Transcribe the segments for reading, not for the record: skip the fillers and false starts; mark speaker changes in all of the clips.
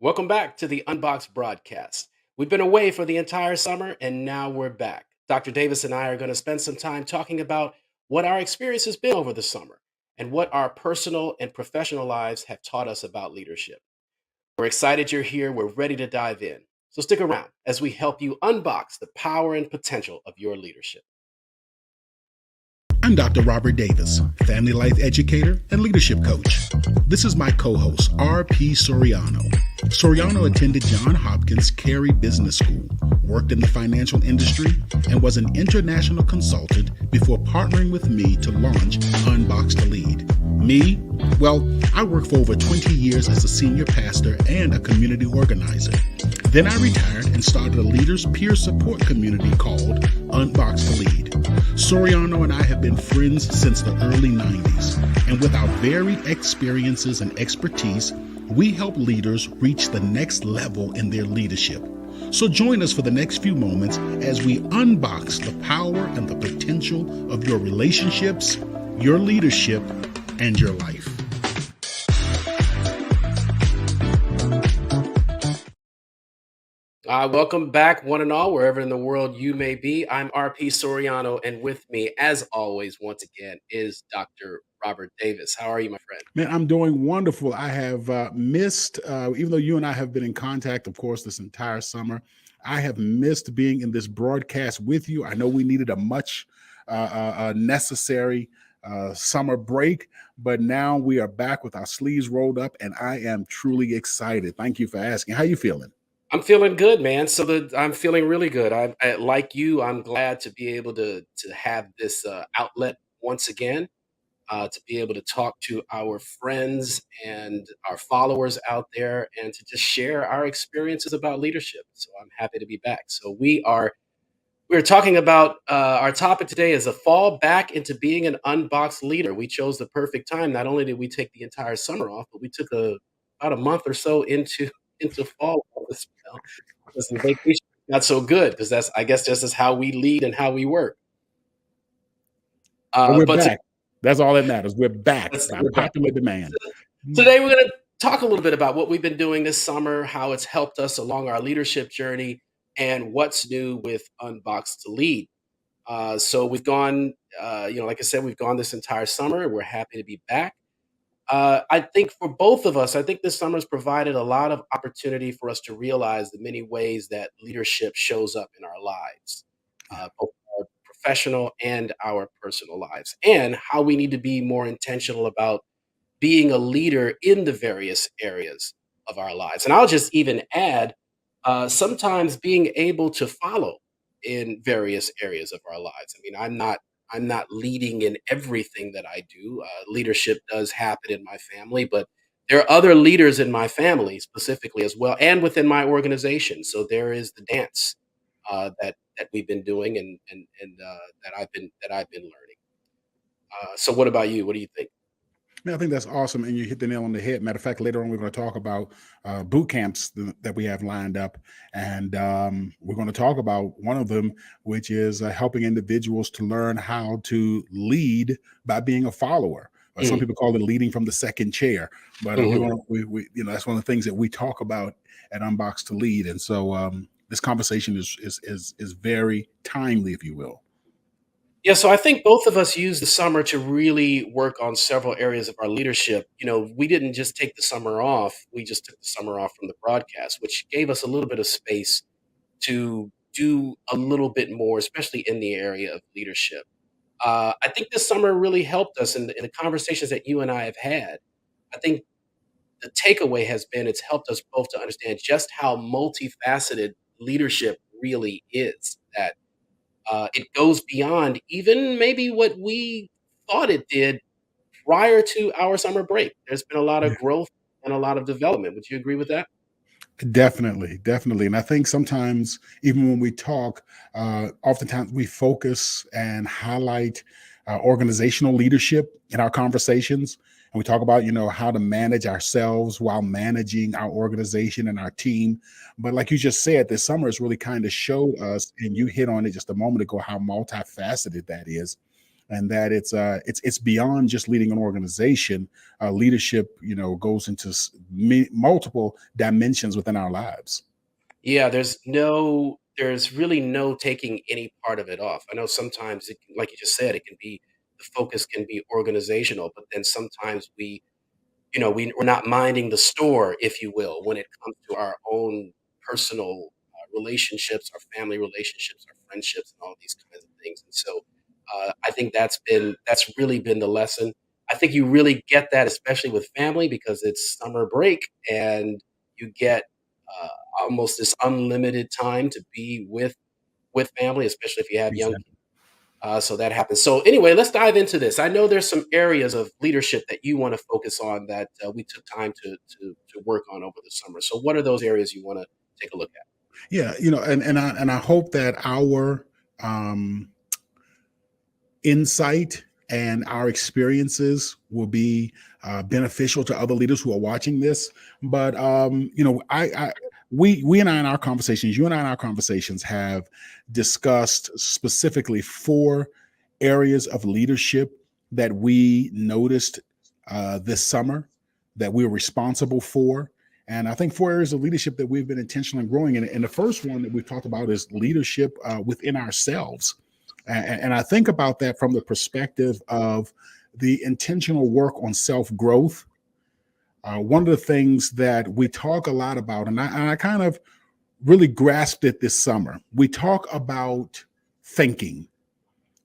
Speaker 1: Welcome back to the Unboxed broadcast. We've been away for the entire summer and now we're back. Dr. Davis and I are going to spend some time talking about what our experience has been over the summer and what our personal and professional lives have taught us about leadership. We're excited you're here. We're ready to dive in. So stick around as we help you unbox the power and potential of your leadership.
Speaker 2: I'm Dr. Robert Davis, family life educator and leadership coach. This is my co-host, R.P. Soriano. Soriano attended Johns Hopkins Carey Business School, worked in the financial industry, and was an international consultant before partnering with me to launch UnBoxed to Lead. Me? Well, I worked for over 20 years as a senior pastor and a community organizer. Then I retired and started a leaders peer support community called UnBoxed to Lead. Soriano and I have been friends since the early 90s, and with our varied experiences and expertise, we help leaders reach the next level in their leadership. So join us for the next few moments as we unbox the power and the potential of your relationships, your leadership, and your life.
Speaker 1: Welcome back, one and all, wherever in the world you may be. I'm RP Soriano, and with me, as always, once again, is Dr. Robert Davis. How are you, my friend?
Speaker 2: Man, I'm doing wonderful. I have missed, even though you and I have been in contact, of course, this entire summer, I have missed being in this broadcast with you. I know we needed a much necessary summer break, but now we are back with our sleeves rolled up, and I am truly excited. Thank you for asking. How you feeling?
Speaker 1: I'm feeling good, man. I'm feeling really good. Like you. I'm glad to be able to have this outlet once again, to be able to talk to our friends and our followers out there, and to just share our experiences about leadership. So I'm happy to be back. We're talking about our topic today is a fall back into being an unboxed leader. We chose the perfect time. Not only did we take the entire summer off, but we took about a month or so into into fall as well, because the vacation not so good because that's I guess just is how we lead and how we work.
Speaker 2: But we're
Speaker 1: But
Speaker 2: back. That's all that matters. We're back by
Speaker 1: we're back.
Speaker 2: popular demand.
Speaker 1: Today, we're going to talk a little bit about what we've been doing this summer, how it's helped us along our leadership journey, and what's new with Unboxed to Lead. So we've gone, like I said, we've gone this entire summer. We're happy to be back. I think for both of us, I think this summer's provided a lot of opportunity for us to realize the many ways that leadership shows up in our lives, both our professional and our personal lives, and how we need to be more intentional about being a leader in the various areas of our lives. And I'll just even add, sometimes being able to follow in various areas of our lives. I mean, I'm not leading in everything that I do. Leadership does happen in my family, but there are other leaders in my family specifically as well, and within my organization. So there is the dance that we've been doing, and that I've been learning. So, what about you? What do you think?
Speaker 2: Man, I think that's awesome, and you hit the nail on the head. Matter of fact, later on we're going to talk about boot camps that we have lined up, and we're going to talk about one of them, which is helping individuals to learn how to lead by being a follower. Some
Speaker 1: Mm,
Speaker 2: people call it leading from the second chair, but we're
Speaker 1: mhm.
Speaker 2: going to, that's one of the things that we talk about at Unbox to Lead, and so this conversation is very timely, if you will.
Speaker 1: Yeah, so I think both of us used the summer to really work on several areas of our leadership. We didn't just take the summer off, we just took the summer off from the broadcast, which gave us a little bit of space to do a little bit more, especially in the area of leadership. I think this summer really helped us in the conversations that you and I have had. I think the takeaway has been it's helped us both to understand just how multifaceted leadership really is. That it goes beyond even maybe what we thought it did prior to our summer break. There's been a lot of growth and a lot of development. Would you agree with that?
Speaker 2: Definitely, definitely. And I think sometimes, even when we talk, oftentimes we focus and highlight organizational leadership in our conversations. And we talk about, how to manage ourselves while managing our organization and our team. But like you just said, this summer has really kind of showed us, and you hit on it just a moment ago, how multifaceted that is. and that it's beyond just leading an organization. Leadership, goes into multiple dimensions within our lives.
Speaker 1: Yeah, there's really no taking any part of it off. I know sometimes like you just said, it can be the focus can be organizational, but then sometimes we're not minding the store, if you will, when it comes to our own personal relationships, our family relationships, our friendships, and all these kinds of things. And so, I think that's really been the lesson. I think you really get that, especially with family, because it's summer break and you get uh, almost this unlimited time to be with family, especially if you have young
Speaker 2: Exactly.
Speaker 1: so that happens. So anyway, let's dive into this. I know there's some areas of leadership that you want to focus on that we took time to work on over the summer. So what are those areas you want to take a look at?
Speaker 2: Yeah, and I hope that our um, insight and our experiences will be beneficial to other leaders who are watching this. But we and I in our conversations, you and I in our conversations have discussed specifically four areas of leadership that we noticed this summer that we were responsible for. And I think four areas of leadership that we've been intentional in growing in. And the first one that we've talked about is leadership within ourselves. And I think about that from the perspective of the intentional work on self growth. One of the things that we talk a lot about, and I kind of really grasped it this summer, we talk about thinking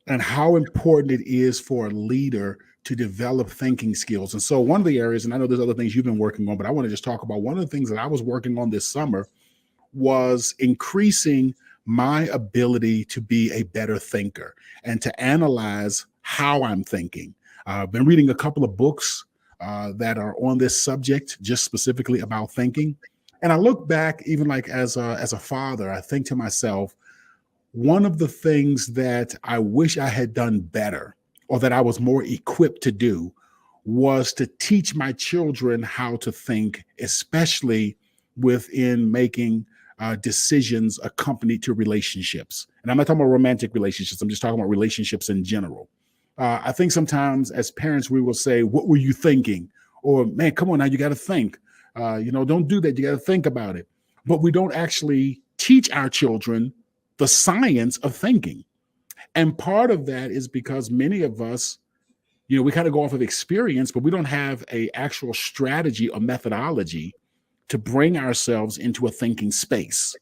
Speaker 2: and how important it is for a leader to develop thinking skills. And so, one of the areas, and I know there's other things you've been working on, but I want to just talk about one of the things that I was working on this summer was increasing my ability to be a better thinker and to analyze how I'm thinking. I've been reading a couple of books that are on this subject, just specifically about thinking. And I look back, even like as a father, I think to myself, one of the things that I wish I had done better or that I was more equipped to do was to teach my children how to think, especially within making decisions accompanied to relationships. And I'm not talking about romantic relationships, I'm just talking about relationships in general. I think sometimes as parents, we will say, "What were you thinking?" Or, "Man, come on now, you got to think. Don't do that. You got to think about it." But we don't actually teach our children the science of thinking. And part of that is because many of us, we kind of go off of experience, but we don't have a actual strategy or methodology to bring ourselves into a thinking space.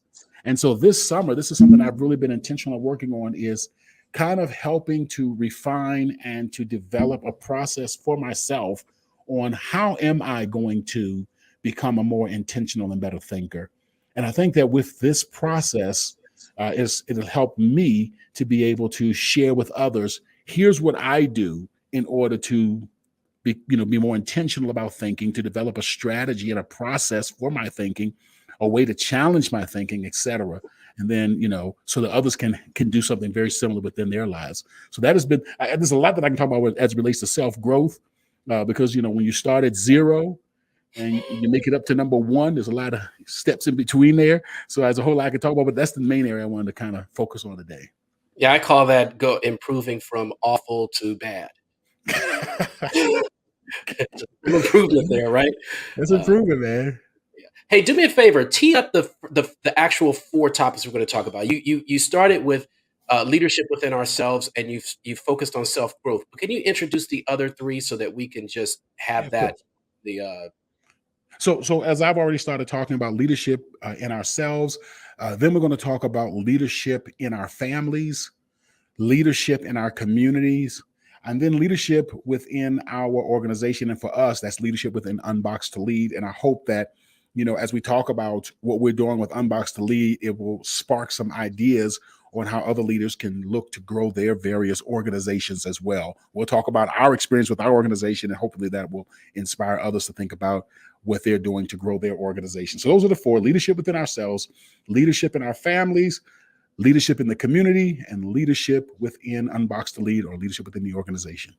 Speaker 2: And so this summer, this is something I've really been intentional working on is kind of helping to refine and to develop a process for myself on how am I going to become a more intentional and better thinker. And I think that with this process, it'll help me to be able to share with others. Here's what I do in order to be more intentional about thinking, to develop a strategy and a process for my thinking, a way to challenge my thinking, etc. And then, so that others can do something very similar within their lives. So that has been there's a lot that I can talk about as it relates to self growth, because when you start at zero and you make it up to number one, there's a lot of steps in between there. So as a whole, I could talk about, but that's the main area I wanted to kind of focus on today.
Speaker 1: Yeah, I call that go improving from awful to bad. Some improvement there, right?
Speaker 2: That's
Speaker 1: Uh,
Speaker 2: improvement, man.
Speaker 1: yeah. Hey, do me a favor. Tee up the actual four topics we're going to talk about. You started with leadership within ourselves, and you focused on self growth. But can you introduce the other three so that we can just
Speaker 2: Yeah,
Speaker 1: have
Speaker 2: of
Speaker 1: that
Speaker 2: course.
Speaker 1: the
Speaker 2: So as I've already started talking about leadership in ourselves, then we're going to talk about leadership in our families, leadership in our communities, and then leadership within our organization. And for us, that's leadership within Unboxed to Lead. And I hope that, as we talk about what we're doing with Unboxed to Lead, it will spark some ideas on how other leaders can look to grow their various organizations as well. We'll talk about our experience with our organization, and hopefully that will inspire others to think about what they're doing to grow their organization. So those are the four: leadership within ourselves, leadership in our families, leadership in the community, and leadership within Unbox to Lead, or leadership within the organization.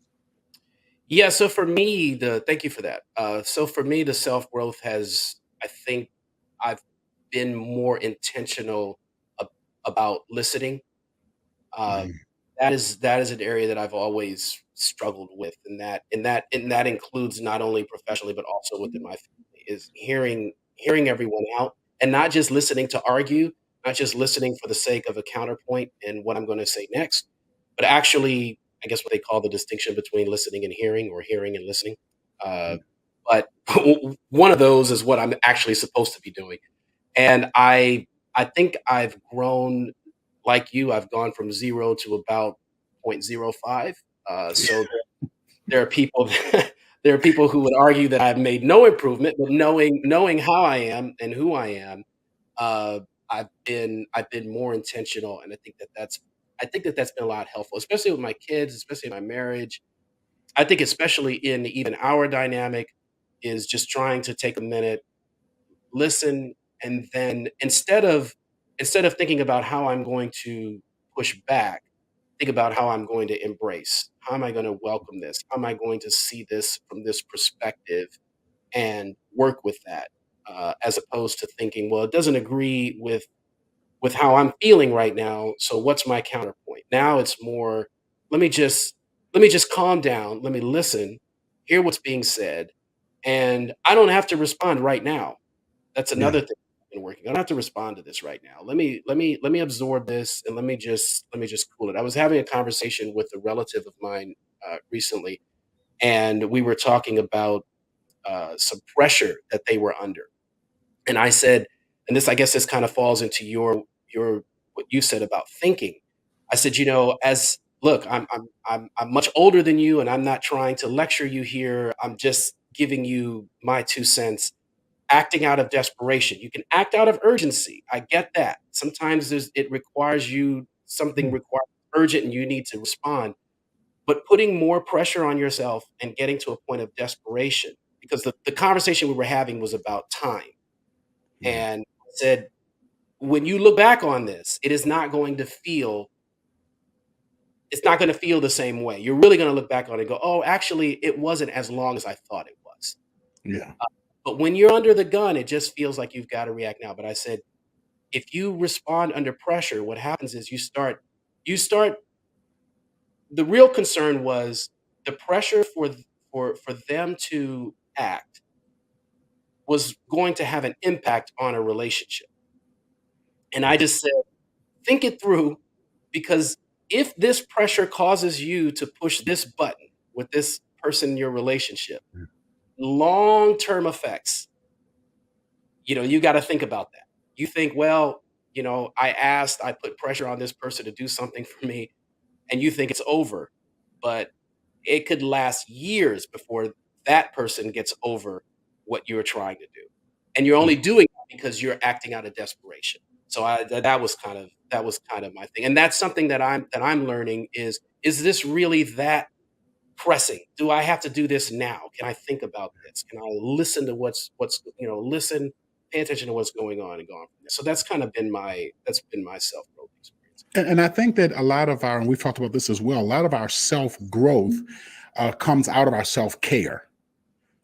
Speaker 1: yeah. So for me, the thank you for that. So for me, the self growth has I think I've been more intentional ab- about listening. Uh,
Speaker 2: Mhm.
Speaker 1: that is an area that I've always struggled with, and that includes not only professionally, but also within my family, is hearing everyone out and not just listening to argue, not just listening for the sake of a counterpoint and what I'm gonna say next, but actually, I guess what they call the distinction between listening and hearing or hearing and listening. Uh, but one of those is what I'm actually supposed to be doing. And I think I've grown like you, I've gone from 0 to about point zero 0.05. So there are people there are people who would argue that I've made no improvement, but knowing how I am and who I am, uh, I've been more intentional, and I think that that's been a lot helpful, especially with my kids, especially in my marriage. I think especially in even our dynamic is just trying to take a minute, listen, and then instead of thinking about how I'm going to push back, think about how I'm going to embrace. How am I going to welcome this? How am I going to see this from this perspective and work with that, as opposed to thinking, well, it doesn't agree with how I'm feeling right now. So what's my counterpoint? Now it's more, let me just let me just calm down. Let me listen, hear what's being said, and I don't have to respond right now. That's
Speaker 2: Yeah.
Speaker 1: another thing I've been working on. I don't have to respond to this right now. Let me absorb this and let me just cool it. I was having a conversation with a relative of mine recently, and we were talking about some pressure that they were under. And I said, and this I guess this kind of falls into your what you said about thinking. I said, as look, I'm much older than you, and I'm not trying to lecture you here. I'm just giving you my 2 cents. Acting out of desperation. You can act out of urgency. I get that. Sometimes it requires you something
Speaker 2: Yeah.
Speaker 1: requires urgent and you need to respond. But putting more pressure on yourself and getting to a point of desperation, because the conversation we were having was about time.
Speaker 2: Yeah.
Speaker 1: And I said, when you look back on this, it's not going to feel the same way. You're really going to look back on it and go, oh, actually, it wasn't as long as I thought it was.
Speaker 2: Yeah.
Speaker 1: But when you're under the gun, it just feels like you've got to react now. But I said, if you respond under pressure, what happens is you start the real concern was the pressure for them to act was going to have an impact on a relationship. And I
Speaker 2: Yeah.
Speaker 1: just said, think it through, because if this pressure causes you to push this button with this person in your relationship, long-term effects, you got to think about that. You think, well, I put pressure on this person to do something for me, and you think it's over, but it could last years before that person gets over what you're trying to do. And you're only
Speaker 2: Yeah.
Speaker 1: doing it because you're acting out of desperation. So that was kind of my thing. And that's something that I'm learning is this really that pressing? Do I have to do this now? Can I think about this? Can I listen to listen, pay attention to what's going on and go on from there. So that's been my self-growth experience.
Speaker 2: And I think that a lot of our, and we've talked about this as well, a lot of our self growth comes out of our self care.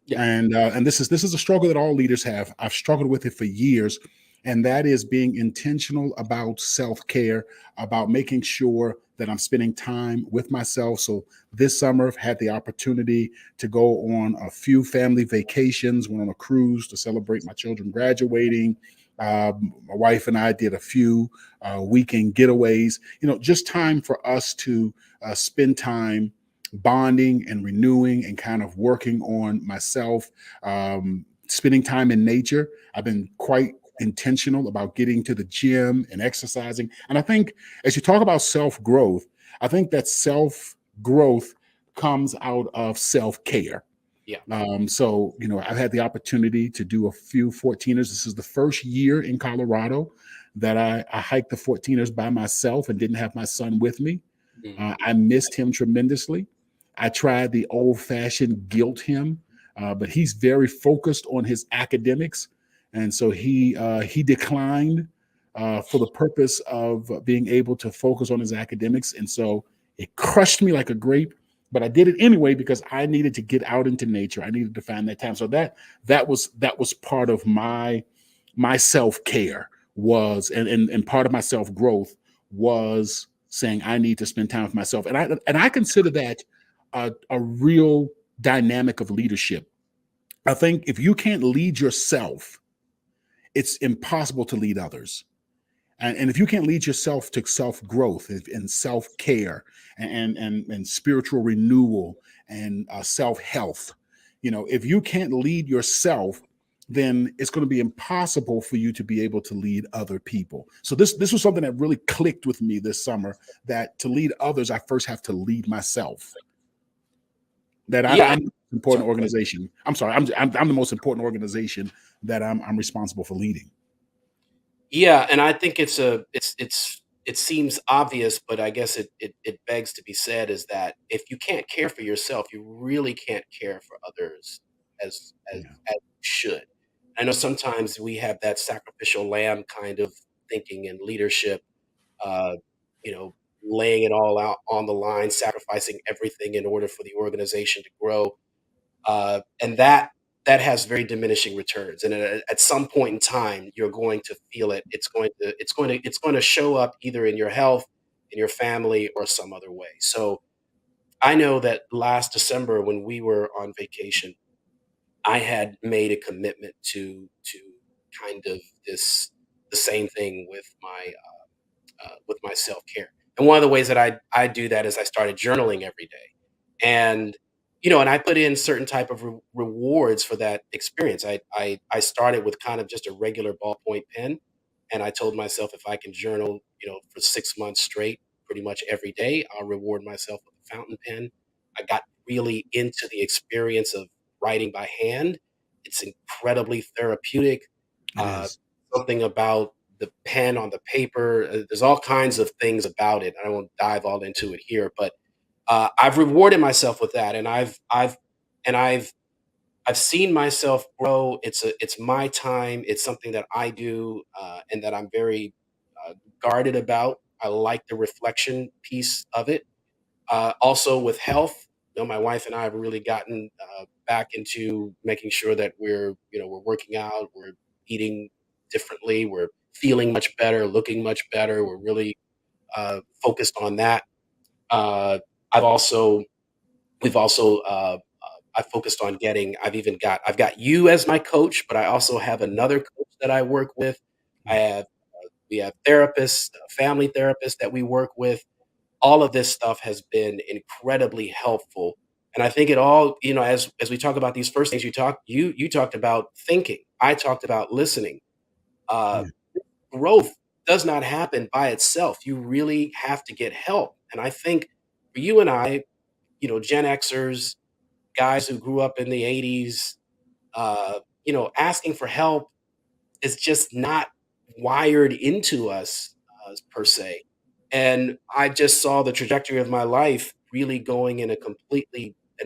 Speaker 1: Yeah.
Speaker 2: And this is a struggle that all leaders have. I've struggled with it for years, and that is being intentional about self care, about making sure that I'm spending time with myself. So this summer, I've had the opportunity to go on a few family vacations. Went on a cruise to celebrate my children graduating. My wife and I did a few weekend getaways. Just time for us to spend time bonding and renewing and kind of working on myself, spending time in nature. I've been quite intentional about getting to the gym and exercising. And I think as you talk about self growth, I think that self growth comes out of self care.
Speaker 1: Yeah.
Speaker 2: So, I've had the opportunity to do a few 14ers. This is the first year in Colorado that I hiked the 14ers by myself and didn't have my son with me.
Speaker 1: Mhm.
Speaker 2: I missed him tremendously. I tried the old fashioned guilt him, but he's very focused on his academics. And so he declined for the purpose of being able to focus on his academics. And so it crushed me like a grape. But I did it anyway because I needed to get out into nature. I needed to find that time. So that was part of my self care was and part of my self growth was saying I need to spend time with myself, and I consider that a real dynamic of leadership. I think if you can't lead yourself, it's impossible to lead others. And if you can't lead yourself to self growth and self care and spiritual renewal and self health, if you can't lead yourself, then it's going to be impossible for you to be able to lead other people. So this was something that really clicked with me this summer. That to lead others, I first have to lead myself. That
Speaker 1: Yeah.
Speaker 2: I'm the most important
Speaker 1: Sorry.
Speaker 2: organization. I'm sorry. I'm the most important organization that I'm responsible for leading.
Speaker 1: Yeah, and I think it seems obvious, but I guess it begs to be said is that if you can't care for yourself, you really can't care for others
Speaker 2: Yeah.
Speaker 1: as you should. I know sometimes we have that sacrificial lamb kind of thinking in leadership, uh, you know, laying it all out on the line, sacrificing everything in order for the organization to grow. And that has very diminishing returns. And at some point in time, you're going to feel it. It's going to show up either in your health, in your family, or some other way. So I know that last December when we were on vacation, I had made a commitment to kind of this the same thing with my self care. And one of the ways that I do that is I started journaling every day, and and I put in certain type of rewards for that experience. I started with kind of just a regular ballpoint pen, and I told myself if I can journal, for 6 months straight, pretty much every day, I'll reward myself with a fountain pen. I got really into the experience of writing by hand. It's incredibly therapeutic.
Speaker 2: It
Speaker 1: Uh,
Speaker 2: is.
Speaker 1: Something about the pen on the paper. There's all kinds of things about it. I won't dive all into it here, but I've rewarded myself with that, and and I've seen myself grow. It's my time. It's something that I do, and that I'm very guarded about. I like the reflection piece of it. Also with health, my wife and I have really gotten back into making sure that we're working out, we're eating differently, we're feeling much better, looking much better. We're really focused on that. Uh, I've also we've also I focused on getting. I've got you as my coach, but I also have another coach that I work with. I
Speaker 2: Yeah.
Speaker 1: have We have therapists, family therapists that we work with. All of this stuff has been incredibly helpful. And I think it all, as we talk about these first things you talked about thinking. I talked about listening. Uh,
Speaker 2: Yeah.
Speaker 1: Growth does not happen by itself. You really have to get help. And I think for you and I, Gen Xers, guys who grew up in the 80s, asking for help is just not wired into us per se. And I just saw the trajectory of my life really going in a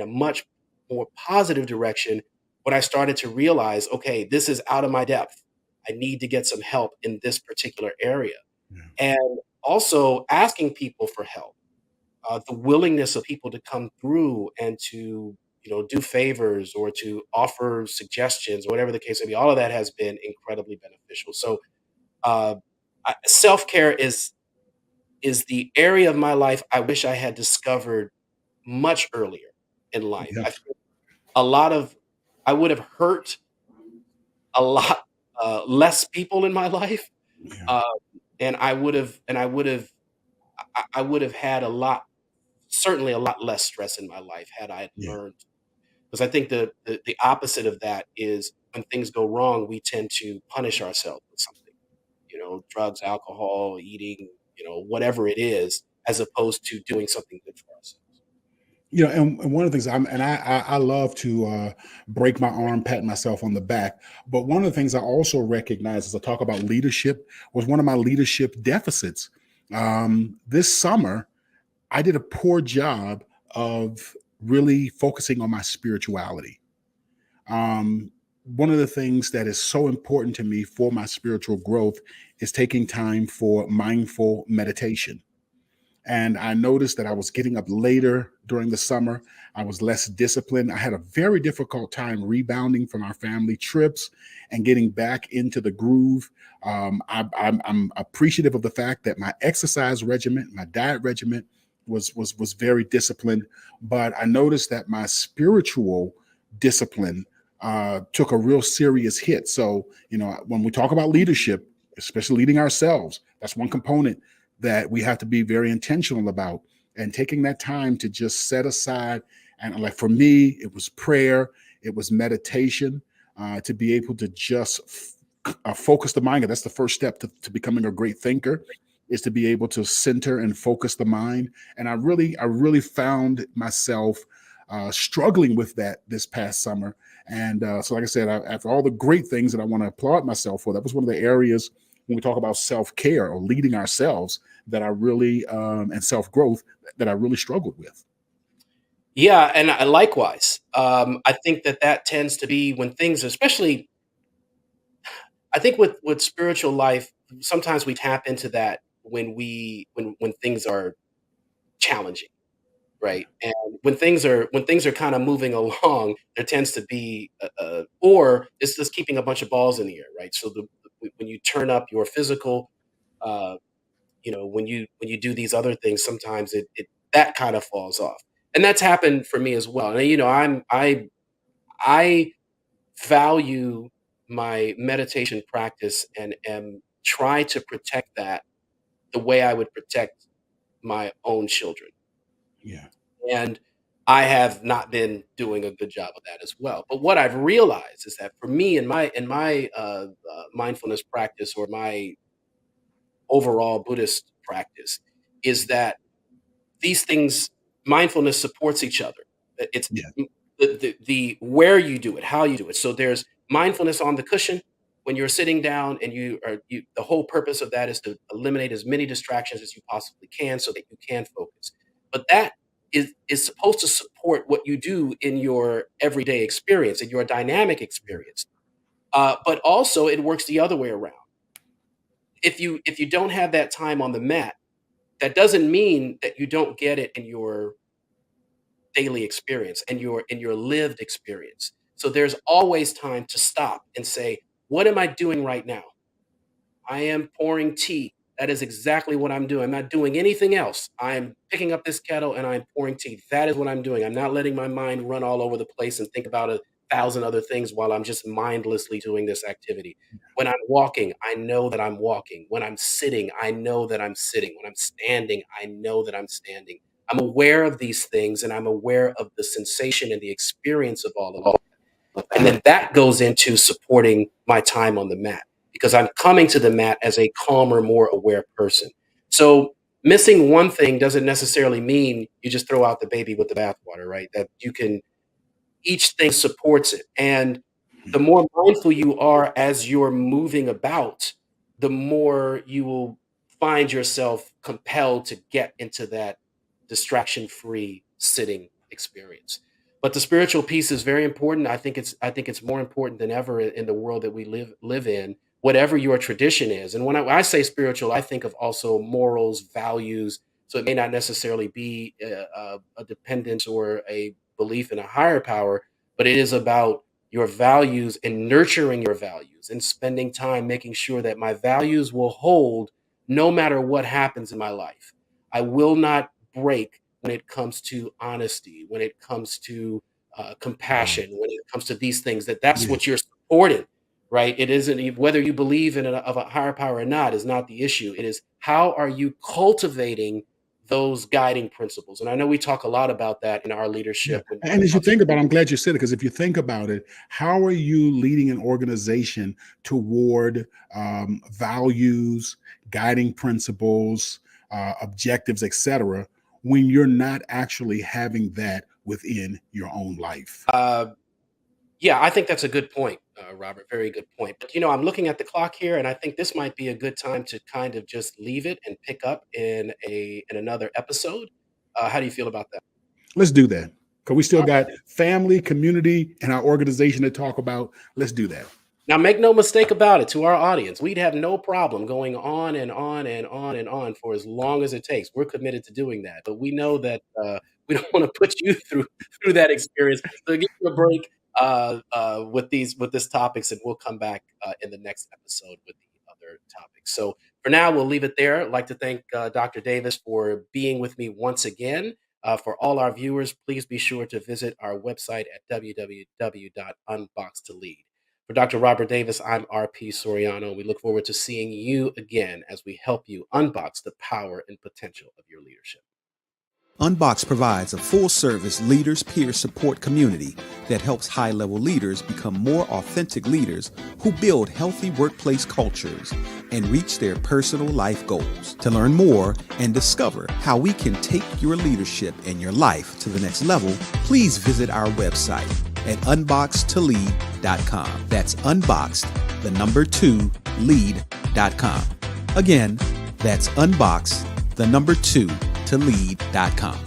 Speaker 1: much more positive direction when I started to realize, okay, this is out of my depth. I need to get some help in this particular area.
Speaker 2: Yeah.
Speaker 1: And also asking people for help, the willingness of people to come through and to do favors or to offer suggestions, whatever the case may be. All of that has been incredibly beneficial. So uh, self-care is the area of my life I wish I had discovered much earlier in life.
Speaker 2: Yeah.
Speaker 1: I feel a lot of I would have hurt a lot less people in my life,
Speaker 2: Yeah.
Speaker 1: uh, and I would have had certainly a lot less stress in my life had I
Speaker 2: Yeah.
Speaker 1: learned. Because I think the opposite of that is when things go wrong, we tend to punish ourselves with something, drugs, alcohol, eating, whatever it is, as opposed to doing something good for ourselves.
Speaker 2: And one of the things I love to break my arm, pat myself on the back. But one of the things I also recognize as I talk about leadership was one of my leadership deficits. This summer, I did a poor job of really focusing on my spirituality. One of the things that is so important to me for my spiritual growth is taking time for mindful meditation. And I noticed that I was getting up later during the summer. I was less disciplined. I had a very difficult time rebounding from our family trips and getting back into the groove. I'm appreciative of the fact that my exercise regimen, my diet regimen, was very disciplined. But I noticed that my spiritual discipline took a real serious hit. So, when we talk about leadership, especially leading ourselves, that's one component that we have to be very intentional about, and taking that time to just set aside. And like for me, it was prayer, it was meditation, to be able to just focus the mind. That's the first step to becoming a great thinker, is to be able to center and focus the mind. And I really found myself struggling with that this past summer. And so, like I said, after all the great things that I want to applaud myself for, that was one of the areas when we talk about self-care or leading ourselves that I really and self-growth that I really struggled with.
Speaker 1: Yeah, and likewise, I think that that tends to be when things, especially, I think with spiritual life, sometimes we tap into that when things are challenging,
Speaker 2: Yeah,
Speaker 1: right? And when things are kind of moving along, there tends to be or it's just keeping a bunch of balls in the air, right? So when you turn up your physical, uh, when you do these other things, sometimes it that kind of falls off, and that's happened for me as well. And I value my meditation practice and am try to protect that the way I would protect my own children.
Speaker 2: yeah,
Speaker 1: And I have not been doing a good job of that as well. But what I've realized is that for me in my mindfulness practice, or my overall Buddhist practice, is that these things, mindfulness supports each other. It's
Speaker 2: yeah,
Speaker 1: the where you do it, how you do it. So there's mindfulness on the cushion when you're sitting down, and the whole purpose of that is to eliminate as many distractions as you possibly can so that you can focus. But that is supposed to support what you do in your everyday experience, in your dynamic experience. But also it works the other way around. If you don't have that time on the mat, that doesn't mean that you don't get it in your daily experience and your lived experience. So there's always time to stop and say, what am I doing right now? I am pouring tea. That is exactly what I'm doing. I'm not doing anything else. I'm picking up this kettle and I'm pouring tea. That is what I'm doing. I'm not letting my mind run all over the place and think about 1,000 other things while I'm just mindlessly doing this activity. When I'm walking, I know that I'm walking. When I'm sitting, I know that I'm sitting. When I'm standing, I know that I'm standing. I'm aware of these things, and I'm aware of the sensation and the experience of all of it. And then that goes into supporting my time on the mat, because I'm coming to the mat as a calmer, more aware person. So missing one thing doesn't necessarily mean you just throw out the baby with the bathwater, right? That you can, each thing supports it. And the
Speaker 2: mhm,
Speaker 1: more mindful you are as you're moving about, the more you will find yourself compelled to get into that distraction free sitting experience. But the spiritual piece is very important. I think it's more important than ever in the world that we live in, whatever your tradition is. And when I say spiritual, I think of also morals, values. So it may not necessarily be a dependence or a belief in a higher power, but it is about your values and nurturing your values and spending time making sure that my values will hold no matter what happens in my life. I will not break when it comes to honesty, when it comes to
Speaker 2: yeah,
Speaker 1: compassion, when it comes to these things, that's
Speaker 2: yeah.
Speaker 1: what you're supporting, right? It isn't whether you believe in of a higher power or not is not the issue. It is, how are you cultivating those guiding principles? And I know we talk a lot about that in our
Speaker 2: Yeah.
Speaker 1: leadership when
Speaker 2: And
Speaker 1: it
Speaker 2: as you
Speaker 1: comes to
Speaker 2: think about it, I'm glad you said it, because if you think about it, how are you leading an organization toward values, guiding principles, objectives, etc., when you're not actually having that within your own life?
Speaker 1: uh, yeah, I think that's a good point, Robert. Very good point. But I'm looking at the clock here, and I think this might be a good time to kind of just leave it and pick up in another episode. How do you feel about that?
Speaker 2: Let's do that, because we still
Speaker 1: All
Speaker 2: got
Speaker 1: right.
Speaker 2: family, community, and our organization to talk about. Let's do that.
Speaker 1: Now, make no mistake about it, to our audience, we'd have no problem going on and on and on and on for as long as it takes. We're committed to doing that, but we know that we don't want to put you through that experience. So give you a break with this topics, and we'll come back in the next episode with the other topics. So for now, we'll leave it there. I'd like to thank Dr. Davis for being with me once again. For all our viewers, please be sure to visit our website at www.unboxedtolead. For Dr. Robert Davis, I'm RP Soriano. We look forward to seeing you again as we help you unbox the power and potential of your leadership.
Speaker 3: UnBoxed provides a full-service leaders peer support community that helps high-level leaders become more authentic leaders who build healthy workplace cultures and reach their personal life goals. To learn more and discover how we can take your leadership and your life to the next level, please visit our website at unboxedtolead.com. That's unboxed, 2, lead.com. Again, that's unboxed, 2, to lead.com.